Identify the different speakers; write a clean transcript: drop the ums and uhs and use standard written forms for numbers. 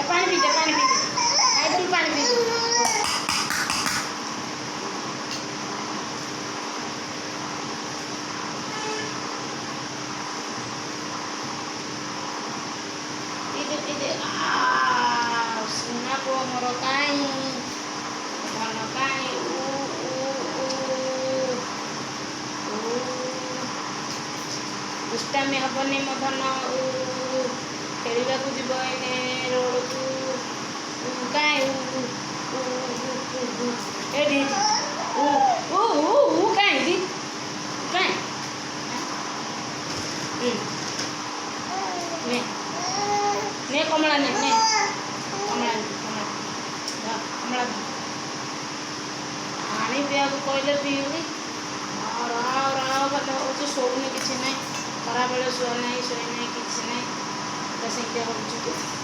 Speaker 1: पानी पी दे आई तू पानी पी दे सुना को मोर काई मन काई दुष्टामी हेनी मो धन खेलने को जीव एने रोड को कहीं कहीं ने कमला ने कमला कमला पानी पिया कहले पीऊनी और शोने किसी ना खरा बेले शुए ना किसी ना तो से